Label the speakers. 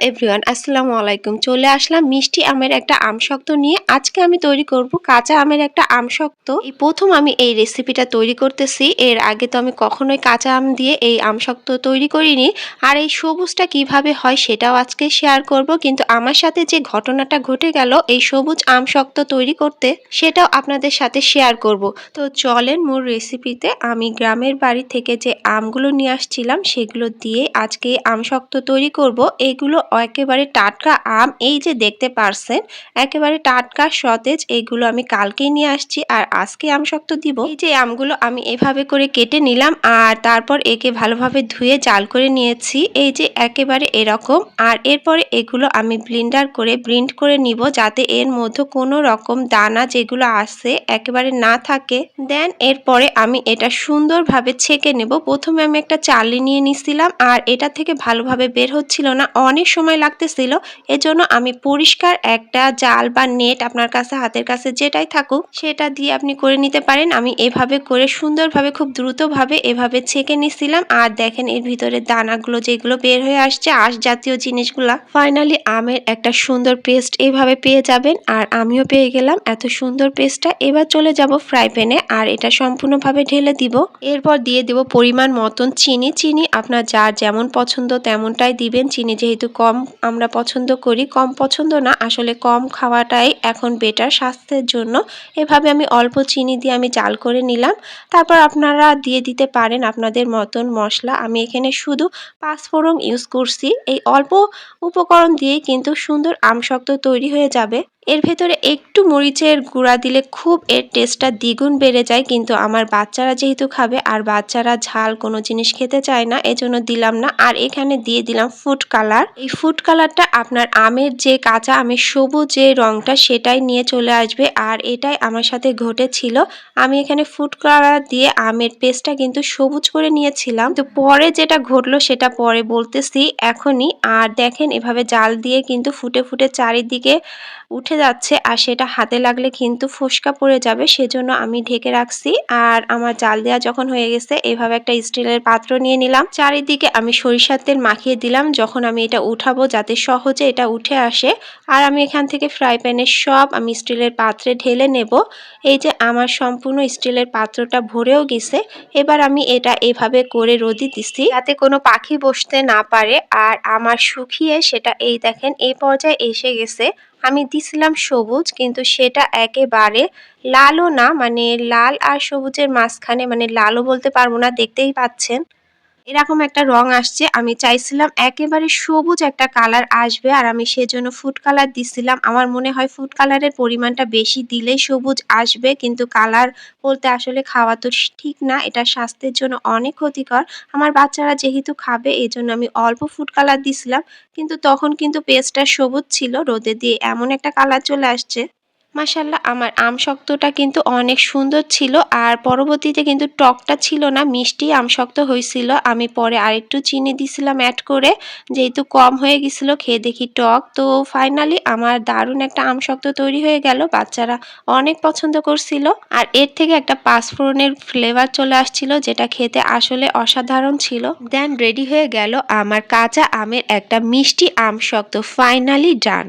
Speaker 1: Everyone, আসসালামু আলাইকুম। চলে আসলাম মিষ্টি আমের একটা আমসত্ত্ব নিয়ে। আজকে আমি তৈরি করব কাঁচা আমের একটা আমসত্ত্ব। এই প্রথম আমি এই রেসিপিটা তৈরি করতেছি। এর আগে তো আমি কখনোই কাঁচা আম দিয়ে এই আমসত্ত্ব তৈরি করিনি। আর এই সবুজটা কিভাবে হয় সেটাও আজকে শেয়ার করব। কিন্তু আমার সাথে যে ঘটনাটা ঘটে গেল এই সবুজ আমসত্ত্ব তৈরি করতে, সেটাও আপনাদের সাথে শেয়ার করব। তো চলেন মূল রেসিপিতে। আমি গ্রামের বাড়ি থেকে যে আমগুলো নিয়ে আসছিলাম সেগুলো দিয়ে আজকে আমসত্ত্ব তৈরি করব। এগুলো একেবারে টাটকা আম, এই যে দেখতে পারছেন একেবারে টাটকা সতেজ। এগুলো আমি কালকেই নিয়ে আসছি আর আজকে আমসত্ত্ব দিব। এই যে আমগুলো আমি এভাবে করে কেটে নিলাম আর তারপর একে ভালোভাবে ধুয়ে জাল করে নিয়েছি। এই যে একেবারে এরকম। আর এরপরে এগুলো আমি ব্লেন্ড করে নিব যাতে এর মধ্যে কোনো রকম দানা যেগুলো আছে একেবারে না থাকে। দেন এরপরে আমি এটা সুন্দরভাবে ছেঁকে নেব। প্রথমে আমি একটা চালনি নিয়ে নিছিলাম আর এটা থেকে ভালোভাবে বের হচ্ছিল না, অনেক সময় লাগতেছিল। এজন্য আমি পরিষ্কার একটা জাল বা নেট, আপনার কাছে হাতের কাছে যেটাই থাকুক সেটা দিয়ে আপনি করে নিতে পারেন। আমি এভাবে করে সুন্দরভাবে খুব দ্রুতভাবে এভাবে ছেঁকে নিছিলাম। আর দেখেন এর ভিতরে দানাগুলো যেগুলো বের হয়ে আসছে, আঁশ জাতীয় জিনিসগুলা। ফাইনালি আমের একটা সুন্দর পেস্ট এইভাবে পেয়ে যাবেন। আর আমিও পেয়ে গেলাম এত সুন্দর পেস্টটা। এবার চলে যাব ফ্রাই প্যানে আর এটা সম্পূর্ণভাবে ঢেলে দিব। এরপর দিয়ে দেব পরিমাণ মতন চিনি আপনার যার যেমন পছন্দ তেমনটাই দিবেন। চিনি যেহেতু কম আমরা পছন্দ করি, কম পছন্দ না আসলে কম খাওয়াটাই এখন বেটার স্বাস্থ্যের জন্য। এভাবে আমি অল্প চিনি দিয়ে আমি জাল করে নিলাম। তারপর আপনারা দিয়ে দিতে পারেন আপনাদের মতন মশলা। আমি এখানে শুধু পাঁচফোড়ন ইউজ করছি। এই অল্প উপকরণ দিয়েই কিন্তু সুন্দর আমসত্ত্ব তৈরি হয়ে যাবে। এর ভেতরে একটু মরিচের গুঁড়া দিলে খুব এর টেস্টটা দ্বিগুণ বেড়ে যায়, কিন্তু আমার বাচ্চারা যেহেতু খাবে আর বাচ্চারা ঝাল কোনো জিনিস খেতে চায় না, এজন্য দিলাম না। আর এখানে দিয়ে দিলাম ফুড কালার। এই ফুড কালারটা আপনার আমের যে কাঁচা আমের সবুজ যে রংটা সেটাই নিয়ে চলে আসবে। আর এটাই আমার সাথে ঘটেছিল। আমি এখানে ফুড কালার দিয়ে আমের পেস্টটা কিন্তু সবুজ করে নিয়েছিলাম, তো পরে যেটা ঘটলো সেটা পরে বলতেছি এখনই। আর দেখেন এভাবে জাল দিয়ে কিন্তু ফুটে ফুটে চারিদিকে উঠে যাচ্ছে আর সেটা হাতে লাগলে কিন্তু ফোসকা পড়ে যাবে, সেজন্য আমি ঢেকে রাখছি। আর আমার জাল দেওয়া যখন হয়ে গেছে এভাবে একটা স্টিলের পাত্র নিয়ে নিলাম। চারিদিকে আমি সরিষার তেল মাখিয়ে দিলাম যখন আমি এটা উঠাবো যাতে সহজে এটা উঠে আসে। আর আমি এখান থেকে ফ্রাই প্যানের সব আমি স্টিলের পাত্রে ঢেলে নেব। এই যে আমার সম্পূর্ণ স্টিলের পাত্রটা ভরেও গেছে। এবার আমি এটা এভাবে করে রোদে দিছি যাতে কোনো পাখি বসতে না পারে। আর আমার শুকিয়ে সেটা এই দেখেন এই পর্যায়ে এসে গেছে। আমি দিছিলাম সবুজ, কিন্তু সেটা একেবারে লালও না, মানে লাল আর সবুজের মাঝখানে, মানে লালও বলতে পারবো না, দেখতেই পাচ্ছেন এরকম একটা রং আসছে। আমি চাইছিলাম একেবারে সবুজ একটা কালার আসবে আর আমি সেজন্য ফুড কালার দিছিলাম। আমার মনে হয় ফুড কালারের পরিমাণটা বেশি দিলেই সবুজ আসবে, কিন্তু কালার বলতে আসলে খাওয়া তো ঠিক না, এটা স্বাস্থ্যের জন্য অনেক ক্ষতিকর। আমার বাচ্চারা যেহেতু খাবে এই জন্য আমি অল্প ফুড কালার দিছিলাম, কিন্তু তখন কিন্তু পেস্টটা সবুজ ছিল। রোদে দিয়ে এমন একটা কালার চলে আসছে। মাশাআল্লাহ, আমার আমসত্ত্বটা কিন্তু অনেক সুন্দর ছিল। আর পরবর্তীতে কিন্তু টকটা ছিল না, মিষ্টি আমসত্ত্ব হয়েছিল। আমি পরে আরেকটু চিনি দিছিলাম অ্যাড করে, যেহেতু কম হয়ে গেছিলো খেয়ে দেখি টক। তো ফাইনালি আমার দারুণ একটা আমসত্ত্ব তৈরি হয়ে গেল, বাচ্চারা অনেক পছন্দ করছিল। আর এর থেকে একটা পাঁচফোড়নের ফ্লেভার চলে আসছিল যেটা খেতে আসলে অসাধারণ ছিল। দেন রেডি হয়ে গেল আমার কাঁচা আমের একটা মিষ্টি আমসত্ত্ব, ফাইনালি ডান।